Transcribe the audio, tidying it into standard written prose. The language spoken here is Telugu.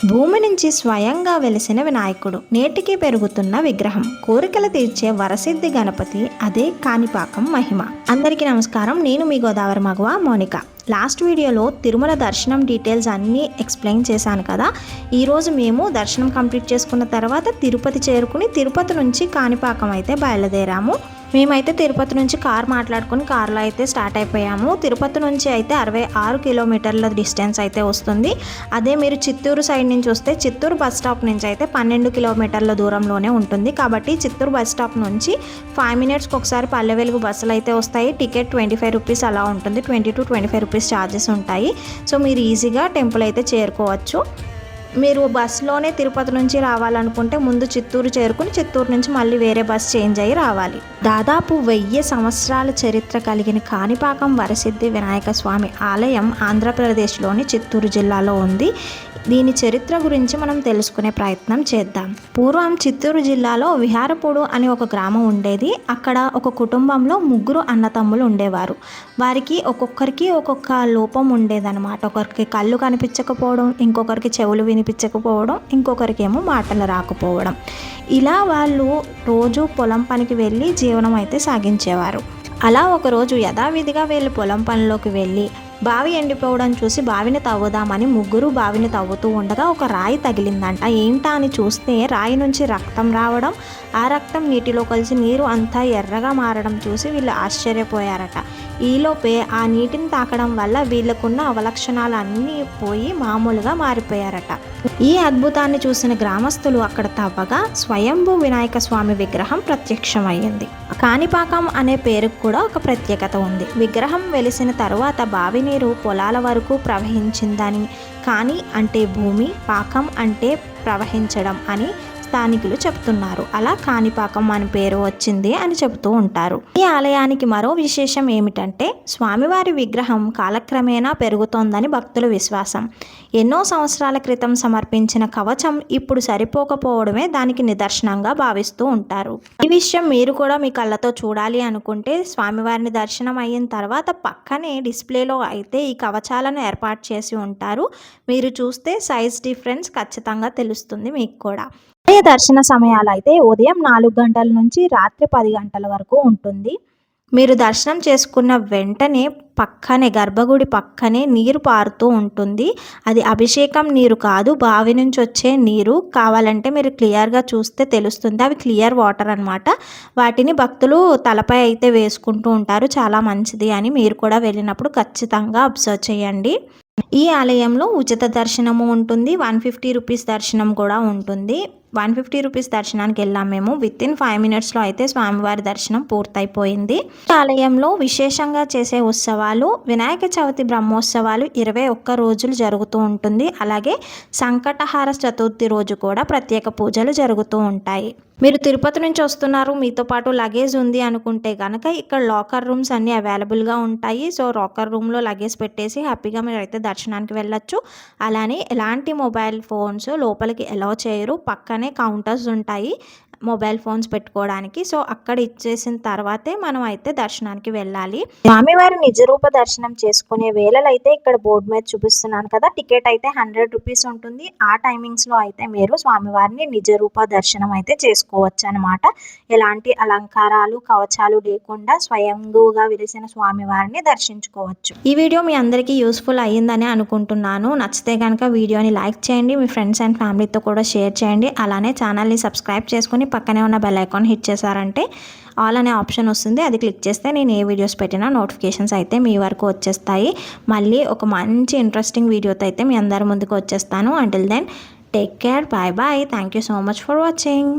భూమి నుంచి స్వయంగా వెలిసిన వినాయకుడు, నేటికి పెరుగుతున్న విగ్రహం, కోరికలు తీర్చే వరసిద్ధి గణపతి, అదే కాణిపాకం మహిమ. అందరికీ నమస్కారం. నేను మీ గోదావరి మగువ మోనిక. లాస్ట్ వీడియోలో తిరుమల దర్శనం డీటెయిల్స్ అన్నీ ఎక్స్ప్లెయిన్ చేశాను కదా. ఈరోజు మేము దర్శనం కంప్లీట్ చేసుకున్న తర్వాత తిరుపతి చేరుకుని తిరుపతి నుంచి కాణిపాకం అయితే బయలుదేరాము. మేమైతే తిరుపతి నుంచి కార్ మాట్లాడుకుని కార్లో అయితే స్టార్ట్ అయిపోయాము. తిరుపతి నుంచి అయితే 66 కిలోమీటర్ల డిస్టెన్స్ అయితే వస్తుంది. అదే మీరు చిత్తూరు సైడ్ నుంచి వస్తే చిత్తూరు బస్ స్టాప్ నుంచి అయితే 12 కిలోమీటర్ల దూరంలోనే ఉంటుంది. కాబట్టి చిత్తూరు బస్ స్టాప్ నుంచి 5 మినిట్స్కి ఒకసారి పల్లె వెలుగు బస్సులు అయితే వస్తాయి. టికెట్ 25 రూపీస్ అలా ఉంటుంది. 20 to 25 రూపీస్ ఛార్జెస్ ఉంటాయి. సో మీరు ఈజీగా టెంపుల్ అయితే చేరుకోవచ్చు. మీరు బస్సులోనే తిరుపతి నుంచి రావాలనుకుంటే ముందు చిత్తూరు చేరుకుని చిత్తూరు నుంచి మళ్ళీ వేరే బస్ చేంజ్ అయ్యి రావాలి. దాదాపు 1000 సంవత్సరాల చరిత్ర కలిగిన కాణిపాకం వరసిద్ధి వినాయక స్వామి ఆలయం ఆంధ్రప్రదేశ్లోని చిత్తూరు జిల్లాలో ఉంది. దీని చరిత్ర గురించి మనం తెలుసుకునే ప్రయత్నం చేద్దాం. పూర్వం చిత్తూరు జిల్లాలో విహారపూడు అని ఒక గ్రామం ఉండేది. అక్కడ ఒక కుటుంబంలో 3 అన్నతమ్ములు ఉండేవారు. వారికి ఒక్కొక్కరికి ఒక్కొక్క లోపం ఉండేదన్నమాట. ఒకరికి కళ్ళు కనిపించకపోవడం, ఇంకొకరికి చెవులు వినిపించకపోవడం, ఇంకొకరికి ఏమో మాటలు రాకపోవడం. ఇలా వాళ్ళు రోజు పొలం పనికి వెళ్ళి జీవనం అయితే సాగించేవారు. అలా ఒకరోజు యథావిధిగా వీళ్ళు పొలం పనిలోకి వెళ్ళి బావి ఎండిపోవడం చూసి బావిని తవ్వుదామని 3 బావిని తవ్వుతూ ఉండగా ఒక రాయి తగిలిందంట. ఏంటా అని చూస్తే రాయి నుంచి రక్తం రావడం, ఆ రక్తం నీటిలో కలిసి నీరు అంతా ఎర్రగా మారడం చూసి వీళ్ళు ఆశ్చర్యపోయారట. ఈలోపే ఆ నీటిని తాకడం వల్ల వీళ్ళకున్న అవలక్షణాలు అన్నీ పోయి మామూలుగా మారిపోయారట. ఈ అద్భుతాన్ని చూసిన గ్రామస్తులు అక్కడ తవ్వగా స్వయంభూ వినాయక స్వామి విగ్రహం ప్రత్యక్షమయ్యింది. కాణిపాకం అనే పేరుకు కూడా ఒక ప్రత్యేకత ఉంది. విగ్రహం వెలిసిన తరువాత బావి నీరు పొలాల వరకు ప్రవహించిందని, కాణి అంటే భూమి, పాకం అంటే ప్రవహించడం అని స్థానికులు చెప్తున్నారు. అలా కాణిపాకం అని పేరు వచ్చింది అని చెబుతూ ఉంటారు. ఈ ఆలయానికి మరో విశేషం ఏమిటంటే స్వామివారి విగ్రహం కాలక్రమేణా పెరుగుతోందని భక్తుల విశ్వాసం. ఎన్నో సంవత్సరాల క్రితం సమర్పించిన కవచం ఇప్పుడు సరిపోకపోవడమే దానికి నిదర్శనంగా భావిస్తూ ఉంటారు. ఈ విషయం మీరు కూడా మీ కళ్ళతో చూడాలి అనుకుంటే స్వామివారిని దర్శనం అయిన తర్వాత పక్కనే డిస్ప్లేలో అయితే ఈ కవచాలను ఏర్పాటు చేసి ఉంటారు. మీరు చూస్తే సైజ్ డిఫరెన్స్ ఖచ్చితంగా తెలుస్తుంది మీకు కూడా. దర్శన సమయాలు అయితే ఉదయం 4 గంటల నుంచి రాత్రి 10 గంటల వరకు ఉంటుంది. మీరు దర్శనం చేసుకున్న వెంటనే పక్కనే గర్భగుడి పక్కనే నీరు పారుతూ ఉంటుంది. అది అభిషేకం నీరు కాదు, బావి నుంచి వచ్చే నీరు. కావాలంటే మీరు క్లియర్గా చూస్తే తెలుస్తుంది. అవి క్లియర్ వాటర్ అన్నమాట. వాటిని భక్తులు తలపై అయితే వేసుకుంటూ ఉంటారు. చాలా మంచిది అని మీరు కూడా వెళ్ళినప్పుడు ఖచ్చితంగా అబ్జర్వ్ చేయండి. ఈ ఆలయంలో ఉచిత దర్శనము ఉంటుంది. 150 రూపీస్ దర్శనం కూడా ఉంటుంది. 150 రూపీస్ దర్శనానికి వెళ్ళాం మేము. వితిన్ 5 మినిట్స్లో అయితే స్వామివారి దర్శనం పూర్తయిపోయింది. ఈ ఆలయంలో విశేషంగా చేసే ఉత్సవాలు వినాయక చవితి బ్రహ్మోత్సవాలు 21 రోజులు జరుగుతూ ఉంటుంది. అలాగే సంకటహార చతుర్థి రోజు కూడా ప్రత్యేక పూజలు జరుగుతూ ఉంటాయి. మీరు తిరుపతి నుంచి వస్తున్నారు, మీతో పాటు లగేజ్ ఉంది అనుకుంటే కనుక ఇక్కడ లాకర్ రూమ్స్ అన్నీ అవైలబుల్గా ఉంటాయి. సో లాకర్ రూమ్లో లగేజ్ పెట్టేసి హ్యాపీగా మీరు అయితే దర్శనానికి వెళ్ళొచ్చు. అలానే ఎలాంటి మొబైల్ ఫోన్స్ లోపలికి అలౌ చేయరు. పక్కనే కౌంటర్స్ ఉంటాయి మొబైల్ ఫోన్స్ పెట్టుకోవడానికి. సో అక్కడ ఇచ్చేసిన తర్వాతే మనం అయితే దర్శనానికి వెళ్ళాలి. స్వామివారి నిజరూప దర్శనం చేసుకునే వేళలు అయితే ఇక్కడ బోర్డు మీద చూపిస్తున్నాను కదా. టికెట్ అయితే 100 రూపీస్ ఉంటుంది. ఆ టైమింగ్స్లో అయితే మీరు స్వామివారిని నిజరూప దర్శనం అయితే చేసుకోవచ్చు అనమాట. ఎలాంటి అలంకారాలు కవచాలు లేకుండా స్వయంగా వెలిసిన స్వామివారిని దర్శించుకోవచ్చు. ఈ వీడియో మీ అందరికీ యూస్ఫుల్ అయ్యిందని అనుకుంటున్నాను. నచ్చితే కనుక వీడియోని లైక్ చేయండి, మీ ఫ్రెండ్స్ అండ్ ఫ్యామిలీతో కూడా షేర్ చేయండి. అలానే ఛానల్ని సబ్స్క్రైబ్ చేసుకుని పక్కనే ఉన్న బెల్ ఐకాన్ హిట్ చేశారంటే ఆల్ అనే ఆప్షన్ వస్తుంది. అది క్లిక్ చేస్తే నేను ఏ వీడియోస్ పెట్టినా నోటిఫికేషన్స్ అయితే మీ వరకు వచ్చేస్తాయి. మళ్ళీ ఒక మంచి ఇంట్రెస్టింగ్ వీడియోతో అయితే మీ అందరి ముందుకు వచ్చేస్తాను. Until then take care, bye bye. Thank you so much for watching.